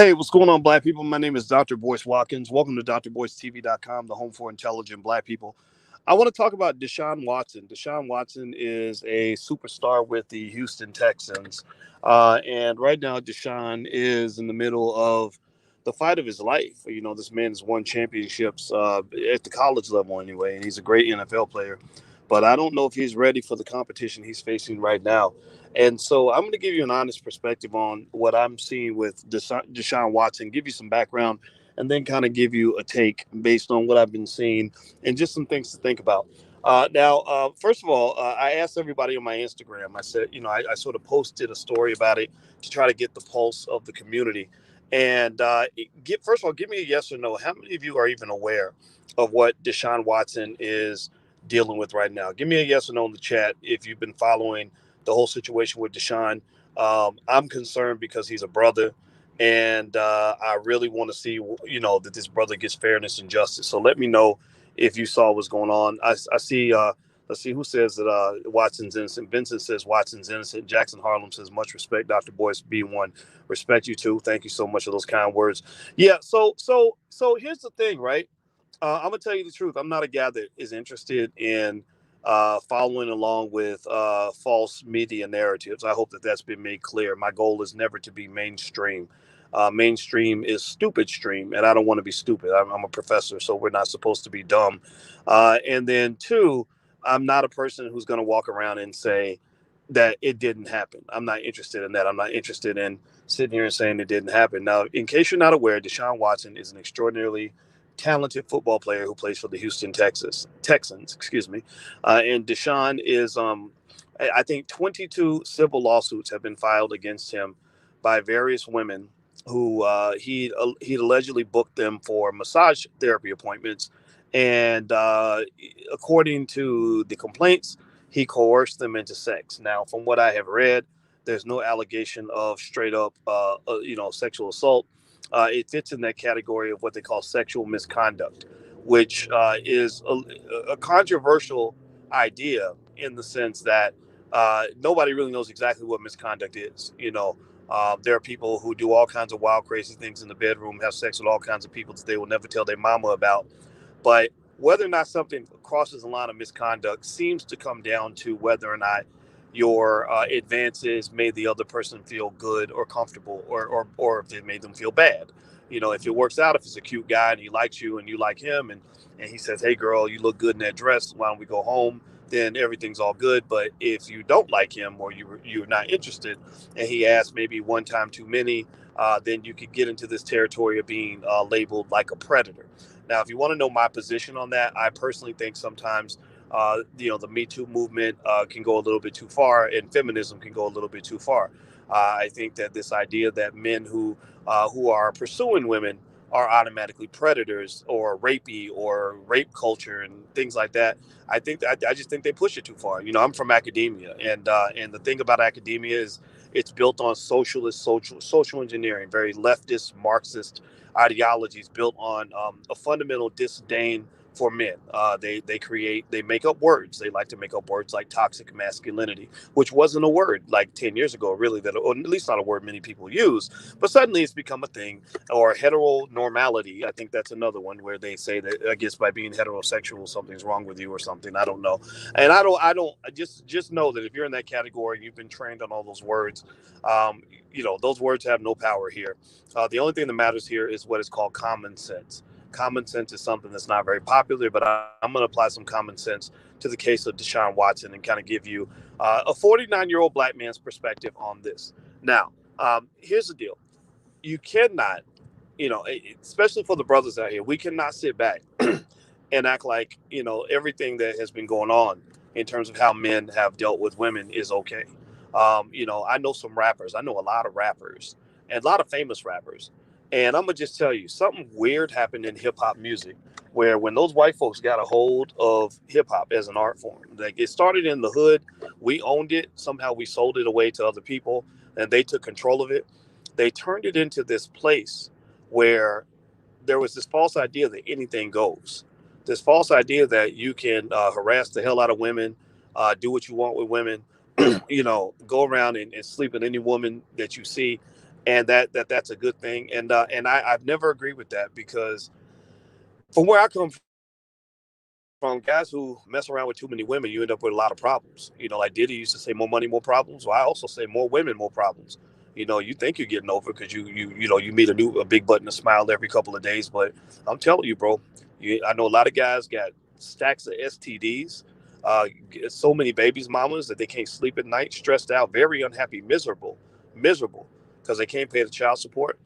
Hey, what's going on, Black people? My name is Dr. Boyce Watkins. Welcome to drboycetv.com, the home for intelligent Black people. I want to talk about Deshaun Watson. Deshaun Watson is a superstar with the Houston Texans. And right now, Deshaun is in the middle of the fight of his life. You know, this man has won championships at the college level anyway, and he's a great NFL player. But I don't know if he's ready for the competition he's facing right now. And so I'm going to give you an honest perspective on what I'm seeing with Deshaun Watson, give you some background, and then kind of give you a take based on what I've been seeing and just some things to think about. First of all, I asked everybody on my Instagram. I said, I sort of posted a story about it to try to get the pulse of the community. And first of all, give me a yes or no. How many of you are even aware of what Deshaun Watson is dealing with right now? Give me a yes or no in the chat if you've been following the whole situation with Deshaun. I'm concerned because he's a brother, and I really want to see, that this brother gets fairness and justice. So let me know if you saw what's going on. I see. Let's see who says that Watson's innocent. Vincent says Watson's innocent. Jackson Harlem says much respect, Dr. Boyce B1. Respect you too. Thank you so much for those kind words. Yeah. So here's the thing, right? I'm gonna tell you the truth. I'm not a guy that is interested in following along with false media narratives. I hope that that's been made clear. My goal is never to be mainstream. Mainstream is stupid stream, and I don't want to be stupid. I'm a professor, so we're not supposed to be dumb. And then two, I'm not a person who's going to walk around and say that it didn't happen. I'm not interested in that. I'm not interested in sitting here and saying it didn't happen. Now, in case you're not aware, Deshaun Watson is an extraordinarily talented football player who plays for the Houston Texans. Excuse me. And Deshaun is, I think, 22 civil lawsuits have been filed against him by various women who he allegedly booked them for massage therapy appointments, and according to the complaints, he coerced them into sex. Now, from what I have read, there's no allegation of straight up, sexual assault. It fits in that category of what they call sexual misconduct, which is a controversial idea in the sense that nobody really knows exactly what misconduct is. There are people who do all kinds of wild, crazy things in the bedroom, have sex with all kinds of people that they will never tell their mama about. But whether or not something crosses a line of misconduct seems to come down to whether or not your advances made the other person feel good or comfortable, or if it made them feel bad. If it works out, if it's a cute guy and he likes you and you like him, and he says, "Hey, girl, you look good in that dress. Why don't we go home?" Then everything's all good. But if you don't like him or you're not interested, and he asks maybe one time too many, then you could get into this territory of being labeled like a predator. Now, if you want to know my position on that, I personally think sometimes the Me Too movement can go a little bit too far, and feminism can go a little bit too far. I think that this idea that men who are pursuing women are automatically predators or rapey or rape culture and things like that. I just think they push it too far. I'm from academia, and the thing about academia is it's built on social engineering, very leftist Marxist ideologies built on a fundamental disdain for men. They make up words. They like to make up words like toxic masculinity, which wasn't a word like 10 years ago, really, or at least not a word many people use. But suddenly it's become a thing. Or heteronormality. I think that's another one where they say that, I guess, by being heterosexual, something's wrong with you or something. I don't know. And I just know that if you're in that category, you've been trained on all those words. Those words have no power here. The only thing that matters here is what is called common sense. Common sense is something that's not very popular, but I'm going to apply some common sense to the case of Deshaun Watson and kind of give you a 49-year-old black man's perspective on this. Now, here's the deal. You cannot, especially for the brothers out here, we cannot sit back and act like, everything that has been going on in terms of how men have dealt with women is okay. I know some rappers. I know a lot of rappers and a lot of famous rappers. And I'm going to just tell you, something weird happened in hip hop music where when those white folks got a hold of hip hop as an art form, like it started in the hood, we owned it. Somehow we sold it away to other people and they took control of it. They turned it into this place where there was this false idea that anything goes. This false idea that you can harass the hell out of women, do what you want with women, go around and sleep with any woman that you see. and that's a good thing. And I've never agreed with that, because from where I come from, guys who mess around with too many women, you end up with a lot of problems. Like Diddy used to say more money, more problems. Well, I also say more women, more problems. You think you're getting over because you meet a big button, a smile every couple of days, but I'm telling you, bro, I know a lot of guys got stacks of STDs, so many babies mamas that they can't sleep at night, stressed out, very unhappy, miserable, because they can't pay the child support.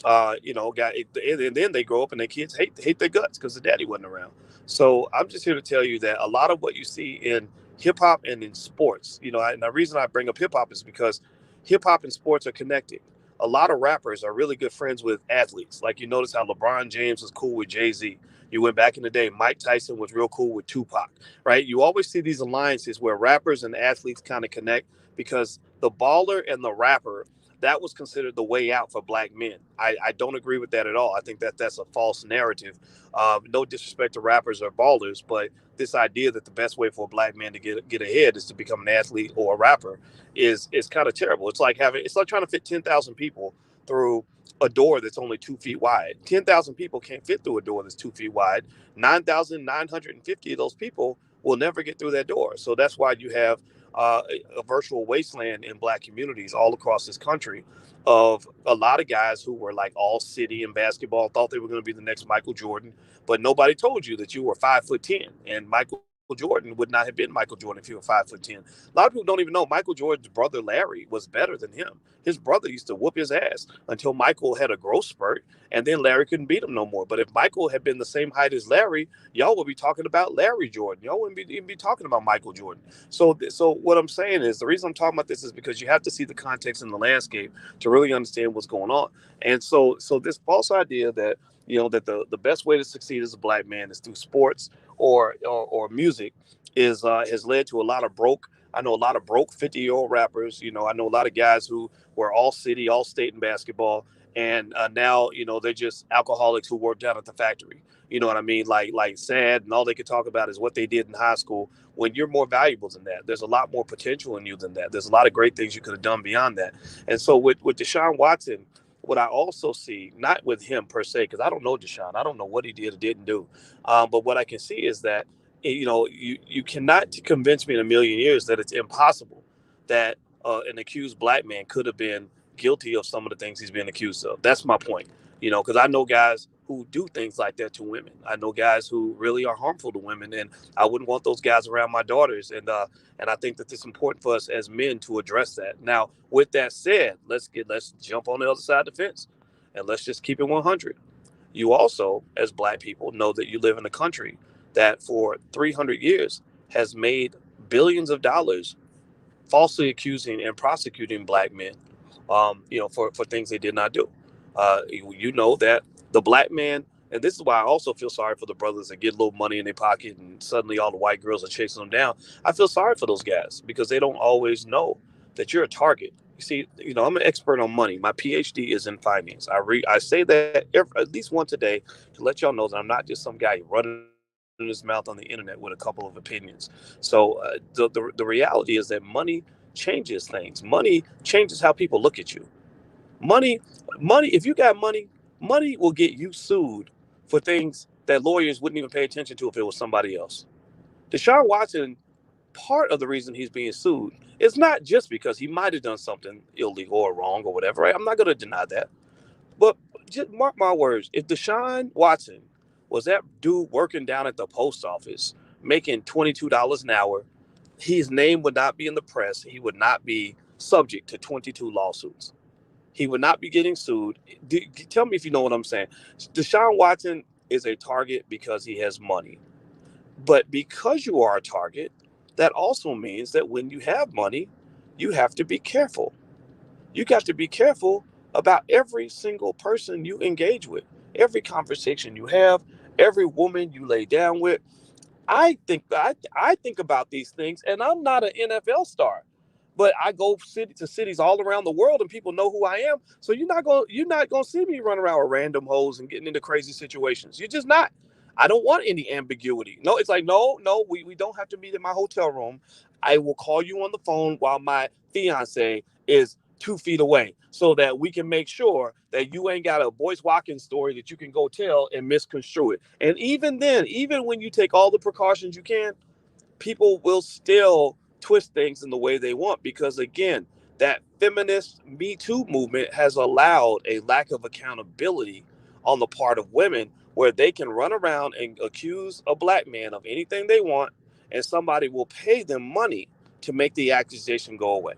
And then they grow up and their kids hate their guts because the daddy wasn't around. So I'm just here to tell you that a lot of what you see in hip hop and in sports, and the reason I bring up hip hop is because hip hop and sports are connected. A lot of rappers are really good friends with athletes. Like, you notice how LeBron James was cool with Jay-Z. You went back in the day, Mike Tyson was real cool with Tupac, right? You always see these alliances where rappers and athletes kind of connect, because the baller and the rapper, that was considered the way out for black men. I don't agree with that at all. I think that that's a false narrative. No disrespect to rappers or ballers, but this idea that the best way for a black man to get ahead is to become an athlete or a rapper is kind of terrible. It's like trying to fit 10,000 people through a door that's only 2 feet wide. 10,000 people can't fit through a door that's 2 feet wide. 9,950 of those people will never get through that door. So that's why you have a virtual wasteland in black communities all across this country, of a lot of guys who were like all city in basketball, thought they were going to be the next Michael Jordan, but nobody told you that you were 5'10", and Michael Jordan would not have been Michael Jordan if you were 5'10". A lot of people don't even know Michael Jordan's brother Larry was better than him. His brother used to whoop his ass until Michael had a growth spurt, and then Larry couldn't beat him no more. But if Michael had been the same height as Larry, y'all would be talking about Larry Jordan. Y'all wouldn't even be talking about Michael Jordan. So what I'm saying is, the reason I'm talking about this is because you have to see the context and the landscape to really understand what's going on. And so this false idea that that the best way to succeed as a black man is through sports or music is has led to a lot of broke. I know a lot of broke 50-year-old rappers. I know a lot of guys who were all city, all state in basketball, and now they're just alcoholics who work down at the factory. You know what I mean? Like sad, and all they could talk about is what they did in high school. When you're more valuable than that, there's a lot more potential in you than that. There's a lot of great things you could have done beyond that. And so with Deshaun Watson, what I also see, not with him per se, because I don't know Deshaun, I don't know what he did or didn't do, but what I can see is that you cannot convince me in a million years that it's impossible that an accused black man could have been guilty of some of the things he's been accused of. That's my point. Because I know guys who do things like that to women. I know guys who really are harmful to women, and I wouldn't want those guys around my daughters. And I think that it's important for us as men to address that. Now, with that said, let's jump on the other side of the fence, and let's just keep it 100. You also, as black people, know that you live in a country that for 300 years has made billions of dollars falsely accusing and prosecuting black men, for things they did not do. You know that the black man, and this is why I also feel sorry for the brothers that get a little money in their pocket and suddenly all the white girls are chasing them down. I feel sorry for those guys because they don't always know that you're a target. You see, I'm an expert on money. My PhD is in finance. I say that at least once a day to let y'all know that I'm not just some guy running his mouth on the internet with a couple of opinions. So the reality is that money changes things. Money changes how people look at you. Money, money. If you got money, money will get you sued for things that lawyers wouldn't even pay attention to if it was somebody else. Deshaun Watson, part of the reason he's being sued is not just because he might have done something illegal or wrong or whatever. Right? I'm not going to deny that. But just mark my words, if Deshaun Watson was that dude working down at the post office making $22 an hour, his name would not be in the press. He would not be subject to 22 lawsuits. He would not be getting sued. Tell me if you know what I'm saying. Deshaun Watson is a target because he has money. But because you are a target, that also means that when you have money, you have to be careful. You got to be careful about every single person you engage with, every conversation you have, every woman you lay down with. I think about these things, and I'm not an NFL star, but I go to cities all around the world, and people know who I am. So you're not gonna see me run around with random hoes and getting into crazy situations. You're just not. I don't want any ambiguity. No, it's like no, we don't have to meet in my hotel room. I will call you on the phone while my fiance is 2 feet away so that we can make sure that you ain't got a Boyce Watkins story that you can go tell and misconstrue it. And even then, even when you take all the precautions you can, people will still twist things in the way they want because, again, that feminist Me Too movement has allowed a lack of accountability on the part of women where they can run around and accuse a black man of anything they want, and somebody will pay them money to make the accusation go away.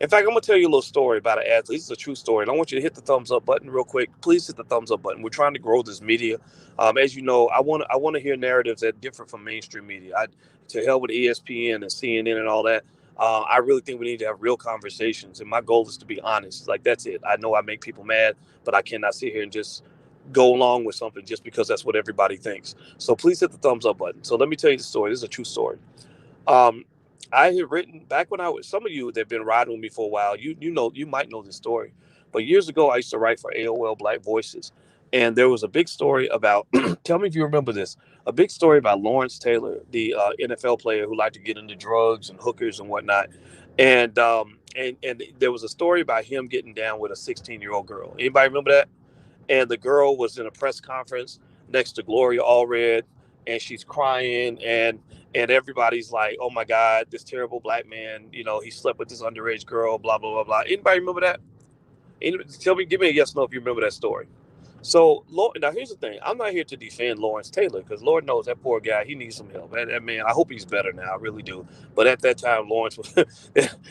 In fact, I'm gonna tell you a little story about an athlete. This is a true story, and I want you to hit the thumbs up button real quick. Please hit the thumbs up button. We're trying to grow this media. As you know, I want to hear narratives that differ from mainstream media. To hell with ESPN and CNN and all that. I really think we need to have real conversations, and my goal is to be honest. Like that's it. I know I make people mad, but I cannot sit here and just go along with something just because that's what everybody thinks. So please hit the thumbs up button. So let me tell you the story. This is a true story. Um, I had written back when I was, some of you that have been riding with me for a while, you might know this story. But years ago, I used to write for AOL Black Voices, and there was a big story about. Tell me if you remember this. A big story about Lawrence Taylor, the NFL player who liked to get into drugs and hookers and whatnot, and there was a story about him getting down with a 16-year-old girl. Anybody remember that? And the girl was in a press conference next to Gloria Allred, and she's crying, and everybody's like, "Oh my God, this terrible black man, he slept with this underage girl, blah blah blah blah." Anybody remember that? Tell me, give me a yes or no if you remember that story. So, now here's the thing: I'm not here to defend Lawrence Taylor because Lord knows that poor guy, he needs some help. That man, I hope he's better now, I really do. But at that time, Lawrence was,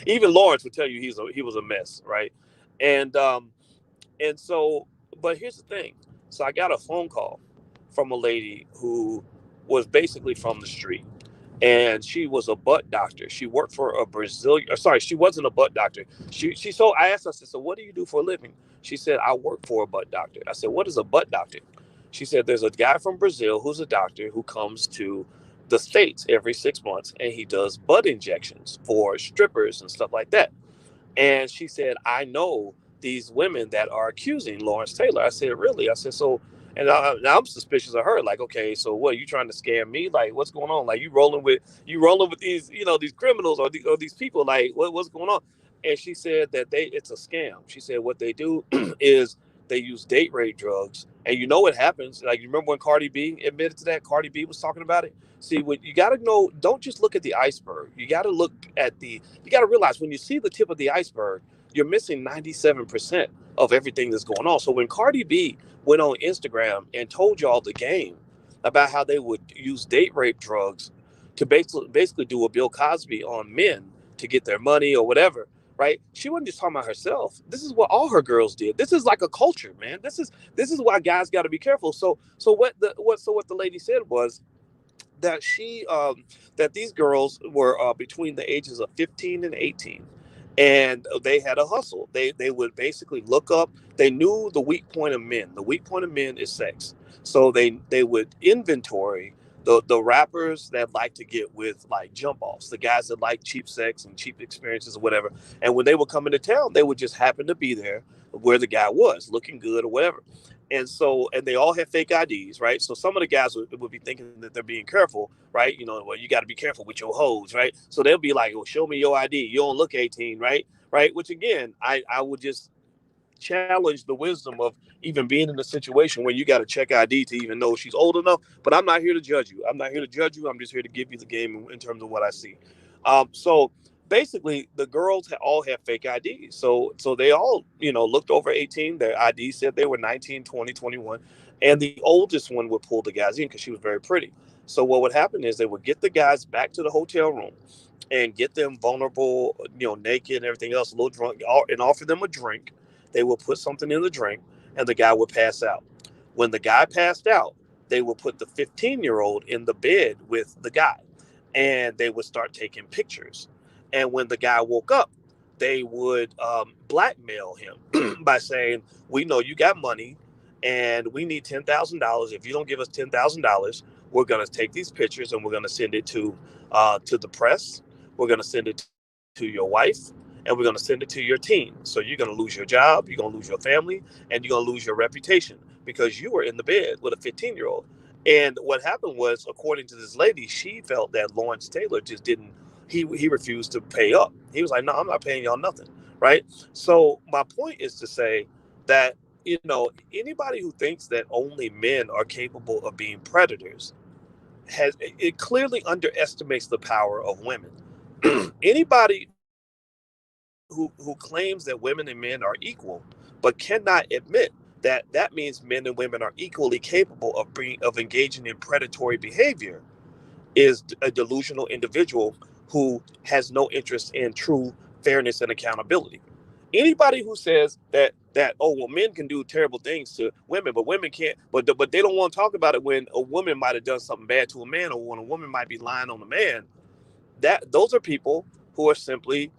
even Lawrence would tell you he was a mess, right? And and so, but here's the thing. So I got a phone call from a lady who was basically from the street. And she was a butt doctor. She worked for a Brazilian. Sorry, she wasn't a butt doctor. So I asked her, I said, "So what do you do for a living?" She said, "I work for a butt doctor." I said, "What is a butt doctor?" She said, "There's a guy from Brazil who's a doctor who comes to the States every 6 months and he does butt injections for strippers and stuff like that." And she said, "I know these women that are accusing Lawrence Taylor." I said, "Really?" I said, "So," and now I'm suspicious of her. Like, okay, so what? You trying to scam me? Like, what's going on? Like, you rolling with these, these criminals or these people? Like, what's going on? And she said that it's a scam. She said what they do is they use date rape drugs. And you know what happens? Like, you remember when Cardi B admitted to that? Cardi B was talking about it. See, what you got to know, don't just look at the iceberg. You got to realize when you see the tip of the iceberg, you're missing 97% of everything that's going on. So when Cardi B went on Instagram and told y'all the game about how they would use date rape drugs to basically do a Bill Cosby on men to get their money or whatever, right? She wasn't just talking about herself. This is what all her girls did. This is like a culture, man. This is why guys got to be careful. So what the lady said was that that these girls were between the ages of 15 and 18, and they had a hustle. They would basically look up. They knew the weak point of men. The weak point of men is sex. So they would inventory the rappers that like to get with like jump offs, the guys that like cheap sex and cheap experiences or whatever. And when they would come into town, they would just happen to be there where the guy was looking good or whatever. And they all have fake IDs, right? So some of the guys would be thinking that they're being careful, right? Well, you got to be careful with your hoes, right? So they'll be like, "Well, show me your ID. You don't look 18, right?" Right? Which again, I would just challenge the wisdom of even being in a situation where you got to check ID to even know she's old enough. But I'm not here to judge you. I'm not here to judge you. I'm just here to give you the game in terms of what I see. So basically, the girls all have fake IDs. So they all, looked over 18. Their ID said they were 19, 20, 21. And the oldest one would pull the guys in because she was very pretty. So what would happen is they would get the guys back to the hotel room and get them vulnerable, naked and everything else, a little drunk, and offer them a drink. They would put something in the drink, and the guy would pass out. When the guy passed out, they would put the 15-year-old in the bed with the guy, and they would start taking pictures. And when the guy woke up, they would blackmail him by saying, "We know you got money, and we need $10,000. If you don't give us $10,000, we're going to take these pictures and we're going to send it to the press. We're going to send it to your wife, and we're going to send it to your team. So you're going to lose your job, you're going to lose your family, and you're going to lose your reputation because you were in the bed with a 15-year-old." And what happened was, according to this lady, she felt that Lawrence Taylor just didn't. He refused to pay up. He was like, "No, I'm not paying y'all nothing." right? So my point is to say that, anybody who thinks that only men are capable of being predators it clearly underestimates the power of women. Anybody who claims that women and men are equal, but cannot admit that that means men and women are equally capable of engaging in predatory behavior, is a delusional individual who has no interest in true fairness and accountability. Anybody who says that, oh, well, men can do terrible things to women, but women can't, but they don't want to talk about it when a woman might have done something bad to a man, or when a woman might be lying on a man, that those are people who are simply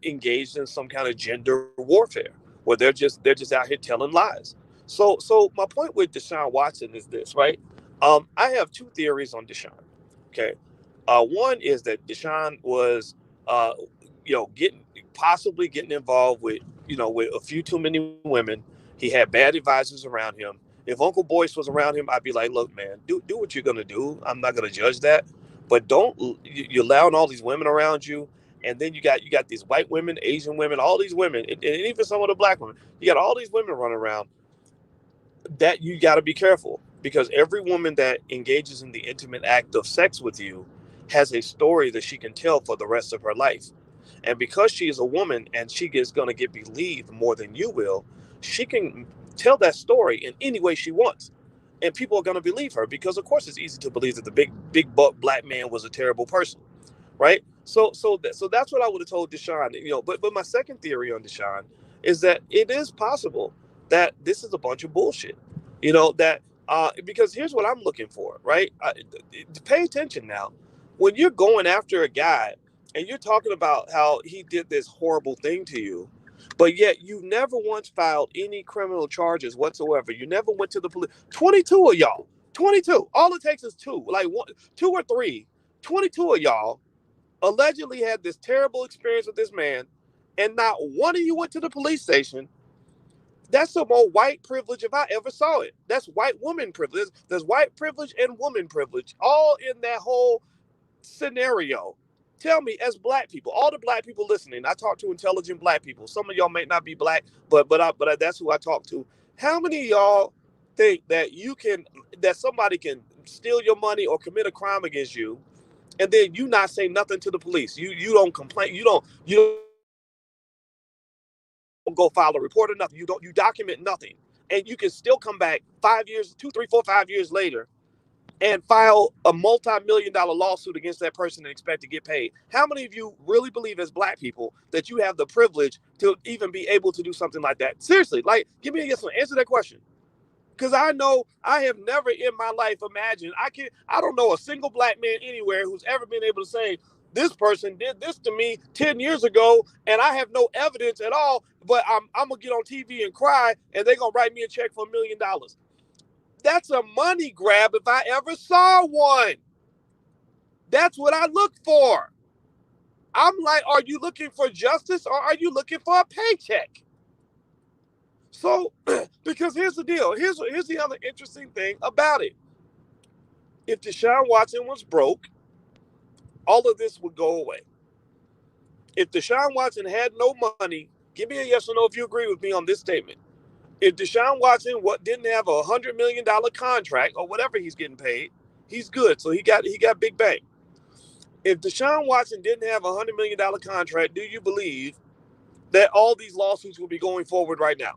engaged in some kind of gender warfare, where they're just out here telling lies. So my point with Deshaun Watson is this, right? I have two theories on Deshaun. Okay, one is that Deshaun was, uh, getting possibly getting involved with, with a few too many women. He had bad advisors around him. If Uncle Boyce was around him, I'd be like, look, man, do what you're gonna do. I'm not gonna judge that, but don't you're allowing all these women around you, and then you got these white women, Asian women, all these women, and even some of the black women. You got all these women running around. That you got to be careful, because every woman that engages in the intimate act of sex with you has a story that she can tell for the rest of her life. And because she is a woman and she is going to get believed more than you will, she can tell that story in any way she wants. And people are going to believe her, because of course it's easy to believe that the big buck black man was a terrible person, right? So that's what I would have told Deshaun. But my second theory on Deshaun is that it is possible that this is a bunch of bullshit. That because here's what I'm looking for, right? Pay attention now. When you're going after a guy and you're talking about how he did this horrible thing to you, but yet you never once filed any criminal charges whatsoever. You never went to the police. 22 of y'all, 22. All it takes is two, like one, two or three. 22 of y'all allegedly had this terrible experience with this man, and not one of you went to the police station. That's some more white privilege if I ever saw it. That's white woman privilege. There's white privilege and woman privilege all in that whole scenario. Tell me, as black people, all the black people listening, I talk to intelligent black people. Some of y'all may not be black, but that's who I talk to. How many of y'all think that somebody can steal your money or commit a crime against you, and then you not say nothing to the police? You don't complain. You don't go file a report or nothing. You document nothing, and you can still come back 5 years, 2, 3, 4, 5 years later, and file a multi-million-dollar lawsuit against that person and expect to get paid. How many of you really believe, as black people, that you have the privilege to even be able to do something like that? Seriously, like, give me a yes or no. Answer that question. Because I know I have never in my life imagined, I don't know a single black man anywhere who's ever been able to say, this person did this to me 10 years ago and I have no evidence at all, but I'm going to get on TV and cry and they're going to write me a check for $1 million. That's a money grab if I ever saw one. That's what I look for. I'm like, are you looking for justice or are you looking for a paycheck? So, because here's the deal. Here's the other interesting thing about it. If Deshaun Watson was broke, all of this would go away. If Deshaun Watson had no money, give me a yes or no if you agree with me on this statement. If Deshaun Watson didn't have $100 million contract or whatever he's getting paid, he's good. So he got big bang. If Deshaun Watson didn't have $100 million contract, do you believe that all these lawsuits will be going forward right now?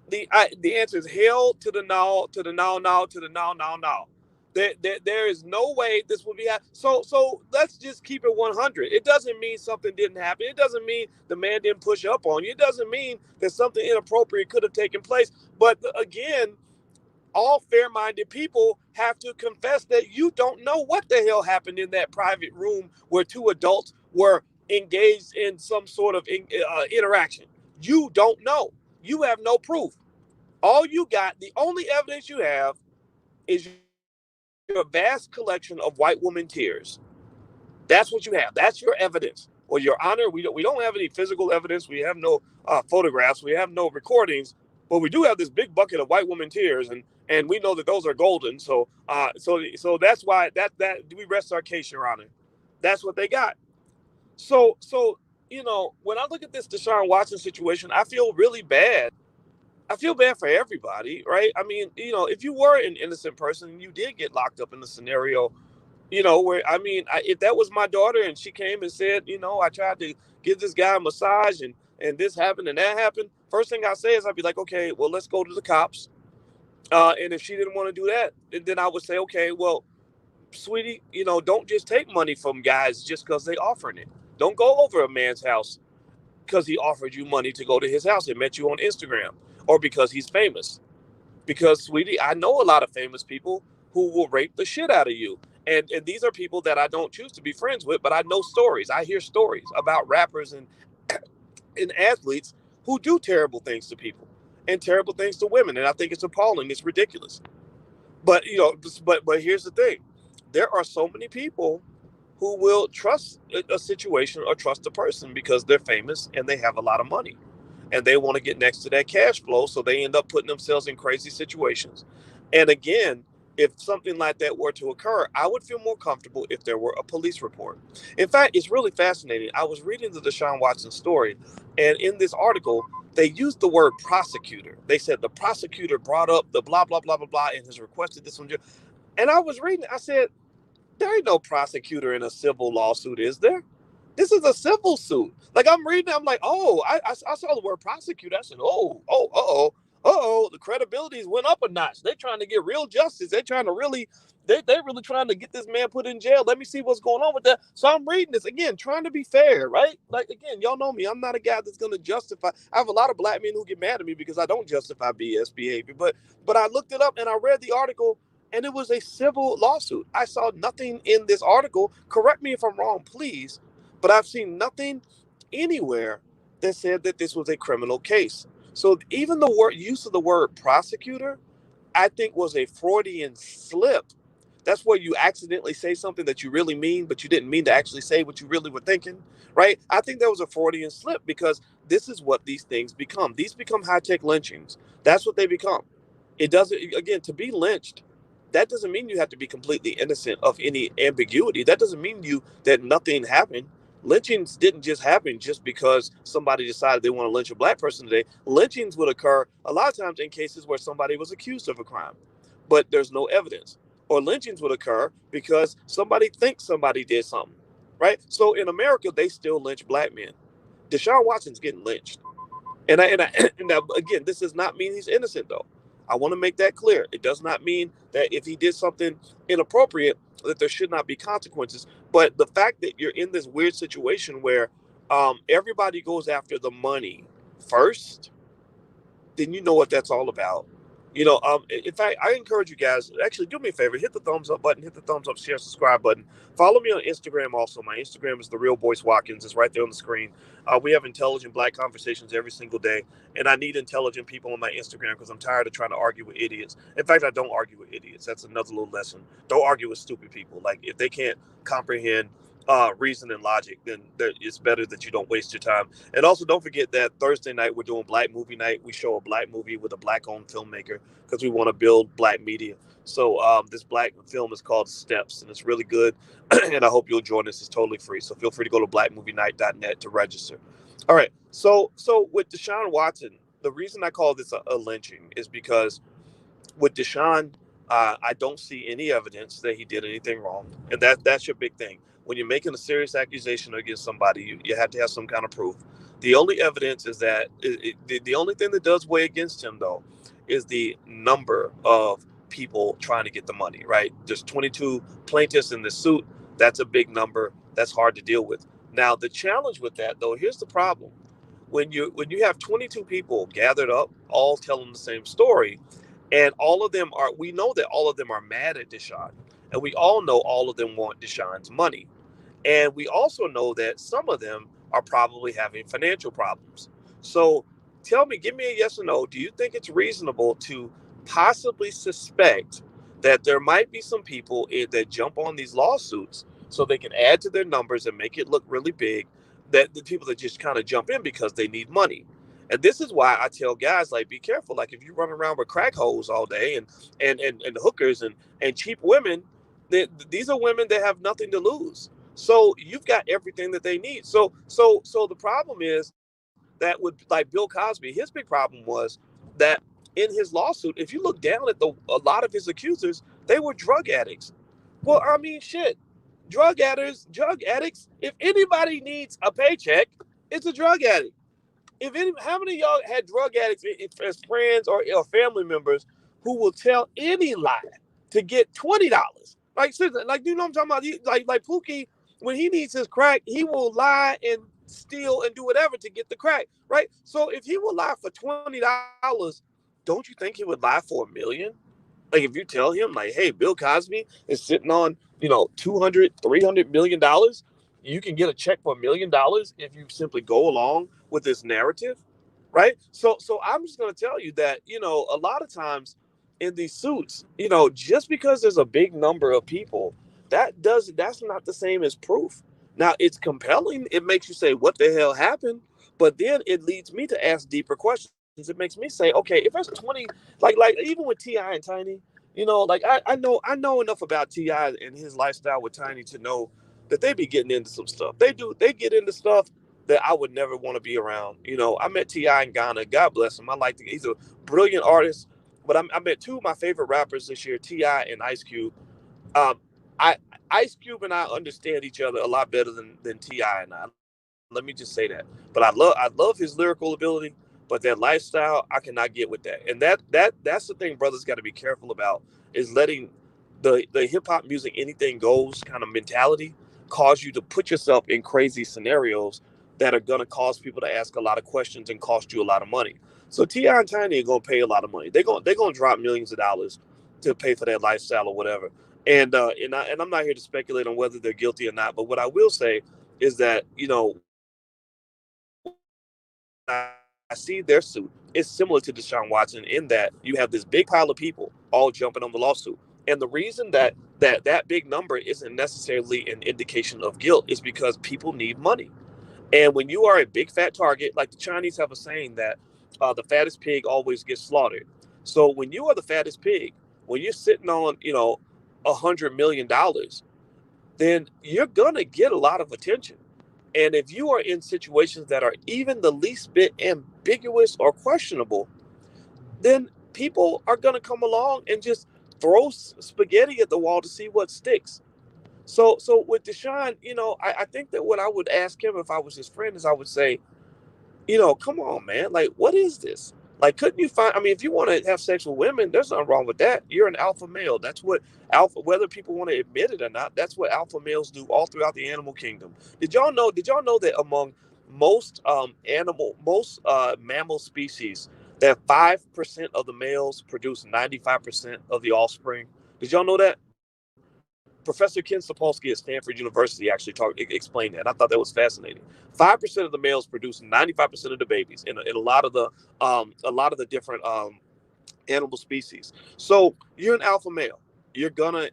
The answer is hell to the no, to the no, no, to the no, no, no. There is no way this will be. So let's just keep it 100. It doesn't mean something didn't happen. It doesn't mean the man didn't push up on you. It doesn't mean that something inappropriate could have taken place. But again, all fair-minded people have to confess that you don't know what the hell happened in that private room where two adults were engaged in some sort of interaction. You don't know. You have no proof. All you got, the only evidence you have is your vast collection of white woman tears. That's what you have. That's your evidence. Well, Your Honor, we don't have any physical evidence. We have no photographs. We have no recordings, but we do have this big bucket of white woman tears, and we know that those are golden. So that's why that we rest our case, Your Honor. That's what they got. So when I look at this Deshaun Watson situation, I feel really bad. I feel bad for everybody, right? I mean, if you were an innocent person and you did get locked up in the scenario, where, I mean, if that was my daughter and she came and said, I tried to give this guy a massage and this happened and that happened, first thing I say is I'd be like, okay, well, let's go to the cops. And if she didn't want to do that, then I would say, okay, well, sweetie, don't just take money from guys just because they offering it. Don't go over a man's house because he offered you money to go to his house and met you on Instagram, or because he's famous. Because, sweetie, I know a lot of famous people who will rape the shit out of you. And these are people that I don't choose to be friends with, but I know stories. I hear stories about rappers and athletes who do terrible things to people and terrible things to women. And I think it's appalling. It's ridiculous. But but here's the thing: there are so many people who will trust a situation or trust a person because they're famous and they have a lot of money, and they want to get next to that cash flow, so they end up putting themselves in crazy situations. And again, if something like that were to occur, I would feel more comfortable if there were a police report. In fact, it's really fascinating. I was reading the Deshaun Watson story, and in this article, they used the word prosecutor. They said the prosecutor brought up the blah blah blah blah blah and has requested this one. And I was reading, I said, there ain't no prosecutor in a civil lawsuit, is there? This is a civil suit. Like, I'm reading, I'm like, oh, I saw the word prosecutor. I said, the credibilities went up a notch. They're trying to get real justice. They're trying to really, they're really trying to get this man put in jail. Let me see what's going on with that. So I'm reading this again, trying to be fair, right? Like, again, y'all know me. I'm not a guy that's going to justify. I have a lot of black men who get mad at me because I don't justify BS behavior. But I looked it up and I read the article, and it was a civil lawsuit. I saw nothing in this article. Correct me if I'm wrong, please, but I've seen nothing anywhere that said that this was a criminal case. So even the use of the word prosecutor, I think, was a Freudian slip. That's where you accidentally say something that you really mean, but you didn't mean to actually say what you really were thinking, right? I think that was a Freudian slip, because this is what these things become. These become high-tech lynchings. That's what they become. It doesn't, again, to be lynched, that doesn't mean you have to be completely innocent of any ambiguity. That doesn't mean that nothing happened. Lynchings didn't just happen just because somebody decided they want to lynch a black person today. Lynchings would occur a lot of times in cases where somebody was accused of a crime, but there's no evidence. Or lynchings would occur because somebody thinks somebody did something, right? So in America, they still lynch black men. Deshaun Watson's getting lynched. And again, this does not mean he's innocent, though. I want to make that clear. It does not mean that if he did something inappropriate, that there should not be consequences. But the fact that you're in this weird situation where everybody goes after the money first, then you know what that's all about. In fact, I encourage you guys, actually do me a favor, hit the thumbs up button, hit the thumbs up, share, subscribe button. Follow me on Instagram also. My Instagram is The Real Boyce Watkins. It's right there on the screen. We have intelligent black conversations every single day, and I need intelligent people on my Instagram because I'm tired of trying to argue with idiots. In fact, I don't argue with idiots. That's another little lesson. Don't argue with stupid people. Like, if they can't comprehend reason and logic, then it's better that you don't waste your time. And also, don't forget that Thursday night we're doing Black Movie Night. We show a black movie with a black-owned filmmaker because we want to build black media. So this black film is called Steps, and it's really good. And I hope you'll join us. It's totally free. So feel free to go to blackmovienight.net to register. All right. So with Deshaun Watson, the reason I call this a lynching is because with Deshaun, I don't see any evidence that he did anything wrong, and that's your big thing. When you're making a serious accusation against somebody, you have to have some kind of proof. The only evidence is that the only thing that does weigh against him, though, is the number of people trying to get the money. Right? There's 22 plaintiffs in this suit. That's a big number. That's hard to deal with. Now, the challenge with that, though, here's the problem: when you have 22 people gathered up, all telling the same story, and we know that all of them are mad at Deshaun. And we all know all of them want Deshaun's money. And we also know that some of them are probably having financial problems. So tell me, give me a yes or no. Do you think it's reasonable to possibly suspect that there might be some people that jump on these lawsuits so they can add to their numbers and make it look really big? That the people that just kind of jump in because they need money. And this is why I tell guys, like, be careful. Like, if you run around with crack holes all day and hookers and cheap women, these are women that have nothing to lose. So you've got everything that they need. So the problem is that with like Bill Cosby, his big problem was that in his lawsuit, if you look down at a lot of his accusers, they were drug addicts. Well, I mean, shit, drug addicts. If anybody needs a paycheck, it's a drug addict. How many of y'all had drug addicts as friends or family members who will tell any lie to get $20? Like, seriously, like, you know what I'm talking about? Like Pookie, when he needs his crack, he will lie and steal and do whatever to get the crack, right? So if he will lie for $20, don't you think he would lie for $1 million? Like, if you tell him, like, hey, Bill Cosby is sitting on, 200, $300 million, you can get a check for $1 million if you simply go along with this narrative, right? So I'm just going to tell you that, a lot of times in these suits, just because there's a big number of people, that's not the same as proof. Now, it's compelling. It makes you say, what the hell happened? But then it leads me to ask deeper questions. It makes me say, okay, if there's 20, like even with Ti and Tiny, like I know enough about Ti and his lifestyle with Tiny to know that they be getting into some stuff. They get into stuff that I would never want to be around. I met Ti in Ghana. God bless him. He's a brilliant artist. But I met two of my favorite rappers this year, Ti and Ice Cube. Um, I Ice Cube and I understand each other a lot better than Ti and I. Let me just say that. But I love his lyrical ability, but that lifestyle I cannot get with that. And that's the thing brothers got to be careful about, is letting the hip hop music anything goes kind of mentality cause you to put yourself in crazy scenarios that are going to cause people to ask a lot of questions and cost you a lot of money. So Ti and Tiny are going to pay a lot of money. They're going to drop millions of dollars to pay for that lifestyle or whatever. And I'm not here to speculate on whether they're guilty or not. But what I will say is that when I see their suit, it's similar to Deshaun Watson in that you have this big pile of people all jumping on the lawsuit, and the reason that big number isn't necessarily an indication of guilt is because people need money. And when you are a big fat target, like the Chinese have a saying that the fattest pig always gets slaughtered. So when you are the fattest pig, when you're sitting on, $100 million, then you're gonna get a lot of attention. And if you are in situations that are even the least bit ambiguous or questionable, then people are gonna come along and just throw spaghetti at the wall to see what sticks. So with Deshaun, I think that what I would ask him if I was his friend is I would say, come on, man. Like, what is this? Like, couldn't you find? I mean, if you want to have sex with women, there's nothing wrong with that. You're an alpha male. That's what alpha, whether people want to admit it or not, that's what alpha males do all throughout the animal kingdom. Did y'all know that among most mammal species, that 5% of the males produce 95% of the offspring? Did y'all know that? Professor Ken Sapolsky at Stanford University actually explained that. I thought that was fascinating. 5% of the males produce 95% of the babies in a lot of the different animal species. So you're an alpha male. You're gonna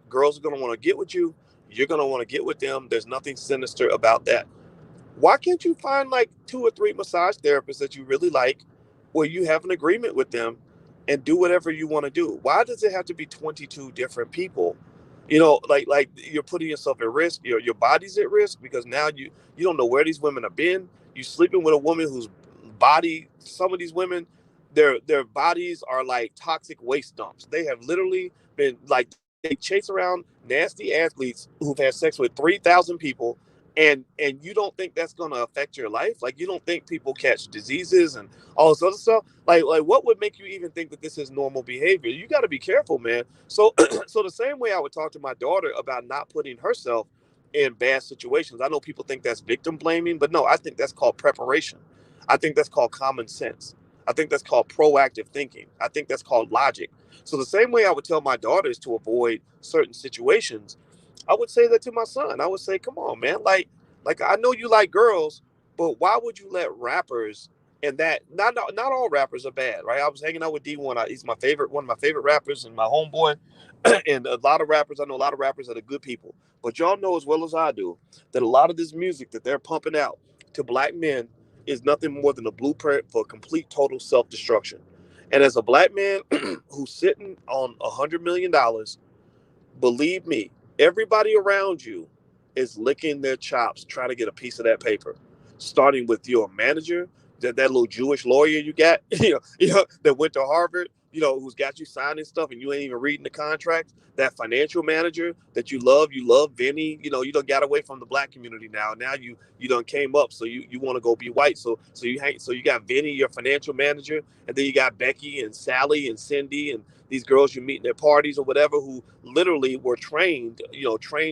girls are gonna want to get with you. You're gonna want to get with them. There's nothing sinister about that. Why can't you find like two or three massage therapists that you really like, where you have an agreement with them and do whatever you want to do? Why does it have to be 22 different people? Like you're putting yourself at risk. Your body's at risk because now you don't know where these women have been. You sleeping with a woman whose body, some of these women, their bodies are like toxic waste dumps. They have literally been like, they chase around nasty athletes who've had sex with 3,000 people, and you don't think that's going to affect your life? Like, you don't think people catch diseases and all this other stuff? Like what would make you even think that this is normal behavior? You got to be careful, man. So so the same way I would talk to my daughter about not putting herself in bad situations. I know people think that's victim blaming, but no, I think that's called preparation. I think that's called common sense. I think that's called proactive thinking. I think that's called logic. So the same way I would tell my daughters to avoid certain situations, I would say that to my son. I would say, "Come on, man. Like I know you like girls, but why would you let rappers, and that not all rappers are bad, right? I was hanging out with D1. He's one of my favorite rappers, and my homeboy, and a lot of rappers. I know a lot of rappers that are good people, but y'all know as well as I do that a lot of this music that they're pumping out to black men is nothing more than a blueprint for complete total self destruction. And as a black man who's sitting on $100 million, believe me, Everybody around you is licking their chops trying to get a piece of that paper, starting with your manager, that little Jewish lawyer you got, that went to Harvard, who's got you signing stuff and you ain't even reading the contracts. That financial manager that you love Vinny. You done got away from the black community now. Now you done came up, so you want to go be white. So you got Vinny, your financial manager, and then you got Becky and Sally and Cindy and these girls you meet in their parties or whatever, who literally were trained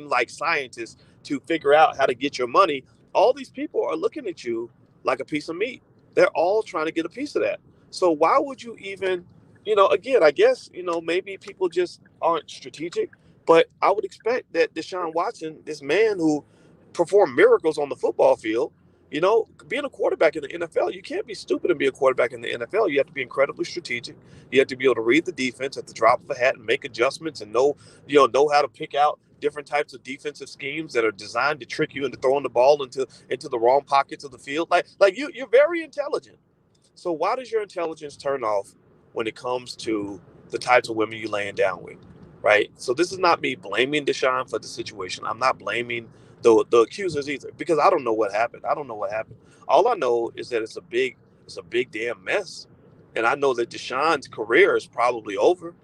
like scientists to figure out how to get your money. All these people are looking at you like a piece of meat. They're all trying to get a piece of that. So why would you even, again, I guess, maybe people just aren't strategic, but I would expect that Deshaun Watson, this man who performed miracles on the football field, being a quarterback in the NFL, you can't be stupid and be a quarterback in the NFL. You have to be incredibly strategic. You have to be able to read the defense at the drop of a hat and make adjustments and know how to pick out different types of defensive schemes that are designed to trick you into throwing the ball into the wrong pockets of the field. Like you're very intelligent. So why does your intelligence turn off when it comes to the types of women you laying down with, right? So this is not me blaming Deshaun for the situation. I'm not blaming the accusers either, because I don't know what happened. I don't know what happened. All I know is that it's a big damn mess, and I know that Deshaun's career is probably over.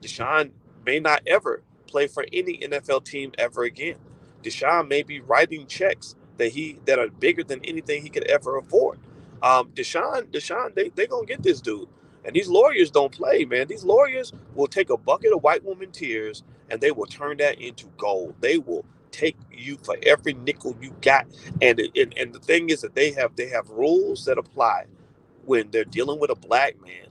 Deshaun may not ever play for any NFL team ever again. Deshaun may be writing checks that are bigger than anything he could ever afford. Deshaun, they gonna get this dude. And these lawyers don't play, man. These lawyers will take a bucket of white woman tears and they will turn that into gold. They will take you for every nickel you got. And the thing is that they have rules that apply when they're dealing with a black man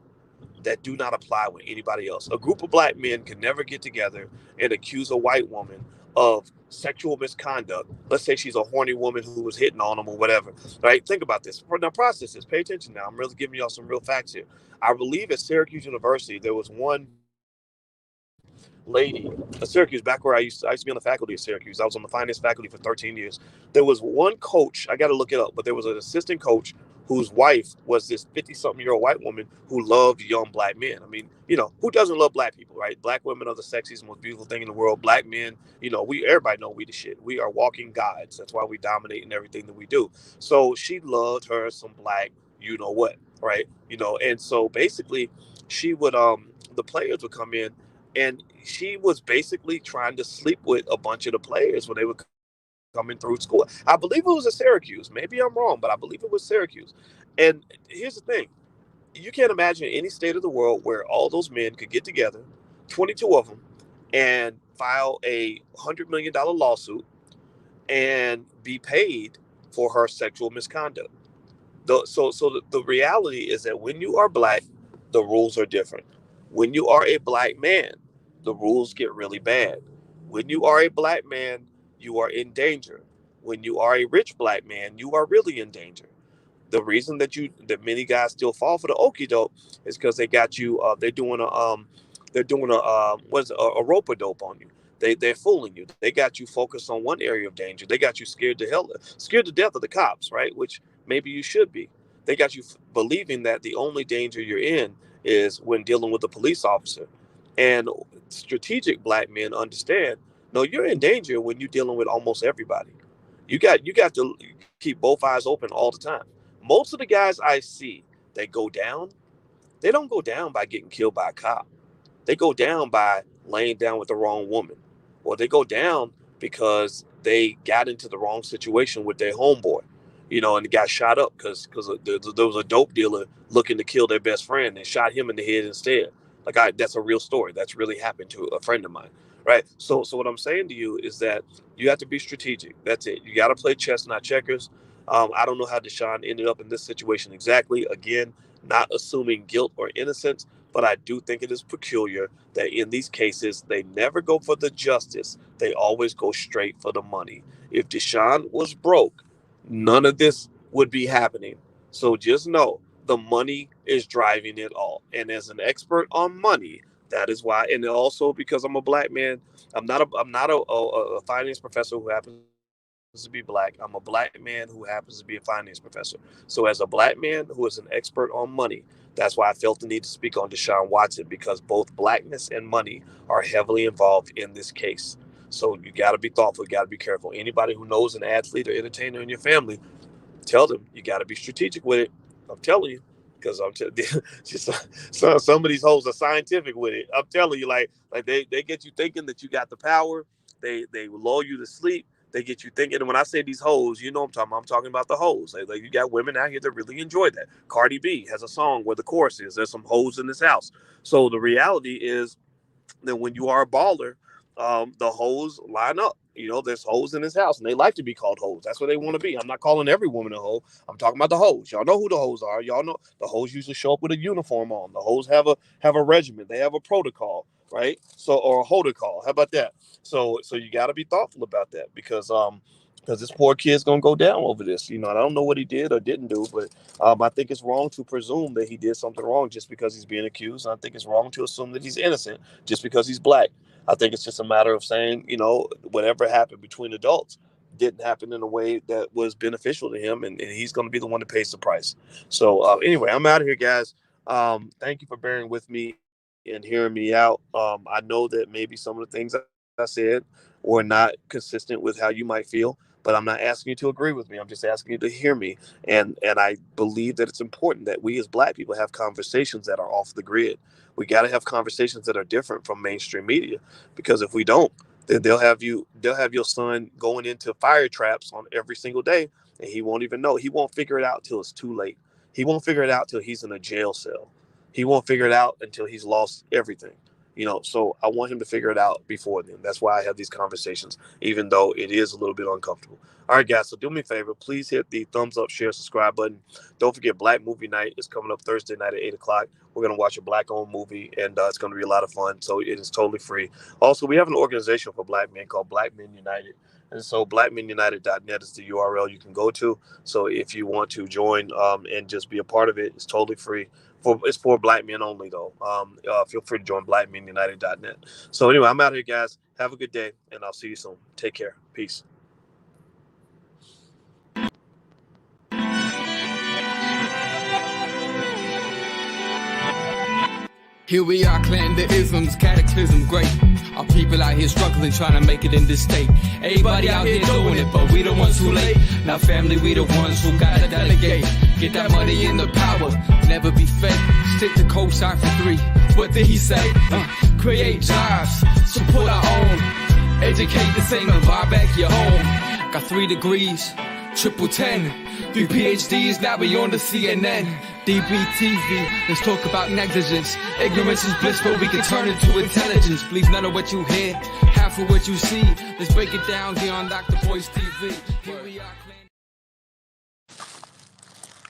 that do not apply with anybody else. A group of black men can never get together and accuse a white woman of sexual misconduct. Let's say she's a horny woman who was hitting on them or whatever. Right? Think about this. Now, process this. Pay attention now. I'm really giving y'all some real facts here. I believe at Syracuse University, there was one lady at Syracuse, back where I used to be on the faculty at Syracuse. I was on the finance faculty for 13 years. There was one coach, I got to look it up, but there was an assistant coach whose wife was this 50-something-year-old white woman who loved young black men. I mean, who doesn't love black people, right? Black women are the sexiest, most beautiful thing in the world. Black men, everybody know we the shit. We are walking gods. That's why we dominate in everything that we do. So she loved her some black, what, right? And so basically she would the players would come in, and she was basically trying to sleep with a bunch of the players when they were coming through school. I believe it was at Syracuse. Maybe I'm wrong, but I believe it was Syracuse. And here's the thing: you can't imagine any state of the world where all those men could get together, 22 of them, and file a $100 million lawsuit and be paid for her sexual misconduct. So the reality is that when you are black, the rules are different. When you are a black man, the rules get really bad. When you are a black man, you are in danger. When you are a rich black man, you are really in danger. The reason that many guys still fall for the okie doke is because they got you. They're doing a what's a rope a dope on you. They're fooling you. They got you focused on one area of danger. They got you scared to death of the cops, right? Which maybe you should be. They got you believing that the only danger you're in is when dealing with a police officer. And strategic black men understand, no, you're in danger when you're dealing with almost everybody. You got to keep both eyes open all the time. Most of the guys I see that go down, they don't go down by getting killed by a cop. They go down by laying down with the wrong woman, or they go down because they got into the wrong situation with their homeboy, and got shot up because there was a dope dealer looking to kill their best friend and shot him in the head instead. That's a real story. That's really happened to a friend of mine, right? So what I'm saying to you is that you have to be strategic. That's it. You got to play chess, not checkers. I don't know how Deshaun ended up in this situation exactly. Again, not assuming guilt or innocence, but I do think it is peculiar that in these cases, they never go for the justice. They always go straight for the money. If Deshaun was broke, none of this would be happening. So just know the money is driving it all. And as an expert on money, that is why. And also because I'm a black man, I'm not a finance professor who happens to be black. I'm a black man who happens to be a finance professor. So as a black man who is an expert on money, that's why I felt the need to speak on Deshaun Watson, because both blackness and money are heavily involved in this case. So you got to be thoughtful. You got to be careful. Anybody who knows an athlete or entertainer in your family, tell them you got to be strategic with it. I'm telling you, because some of these hoes are scientific with it. I'm telling you, like they get you thinking that you got the power. They lull you to sleep. They get you thinking. And when I say these hoes, you know I'm talking about. I'm talking about the hoes. Like you got women out here that really enjoy that. Cardi B has a song where the chorus is, "There's some hoes in this house." So the reality is that when you are a baller, the hoes line up. There's hoes in this house, and they like to be called hoes. That's what they want to be. I'm not calling every woman a hoe. I'm talking about the hoes. Y'all know who the hoes are. Y'all know the hoes usually show up with a uniform on. The hoes have a regiment. They have a protocol, right? So, or a holder call. How about that? So you got to be thoughtful about that because this poor kid's gonna go down over this. I don't know what he did or didn't do, but I think it's wrong to presume that he did something wrong just because he's being accused. And I think it's wrong to assume that he's innocent just because he's black. I think it's just a matter of saying, whatever happened between adults didn't happen in a way that was beneficial to him, and he's going to be the one that pays the price. So anyway, I'm out of here, guys. Thank you for bearing with me and hearing me out. I know that maybe some of the things I said were not consistent with how you might feel, but I'm not asking you to agree with me. I'm just asking you to hear me. And I believe that it's important that we as black people have conversations that are off the grid. We got to have conversations that are different from mainstream media, because if we don't, then they'll have your son going into fire traps on every single day, and he won't even know. He won't figure it out till it's too late. He won't figure it out till he's in a jail cell. He won't figure it out until he's lost everything. So I want him to figure it out before then. That's why I have these conversations, even though it is a little bit uncomfortable. All right, guys, so do me a favor. Please hit the thumbs up, share, subscribe button. Don't forget, Black Movie Night is coming up Thursday night at 8 o'clock. We're going to watch a Black-owned movie, and it's going to be a lot of fun, so it is totally free. Also, we have an organization for Black men called Black Men United. And so blackmenunited.net is the URL you can go to. So if you want to join and just be a part of it, it's totally free. It's for black men only, though. Feel free to join blackmenunited.net. So anyway, I'm out here, guys. Have a good day, and I'll see you soon. Take care. Peace. Here we are, clearing the isms, cataclysm, great. Our people out here struggling, trying to make it in this state. Everybody out here doing it, but we the ones who late. Now family, we the ones who gotta delegate. Get that money in the power, never be fake. Stick to co-sign for 3. What did he say? Create jobs, support our own. Educate the same and buy back your home. Got 3 degrees, triple 10. 3 PhDs, now we on the CNN. DBTV, let's talk about negligence. Ignorance is bliss, but we can turn it to intelligence. Believe none of what you hear, half of what you see. Let's break it down here on Dr. Boyce TV.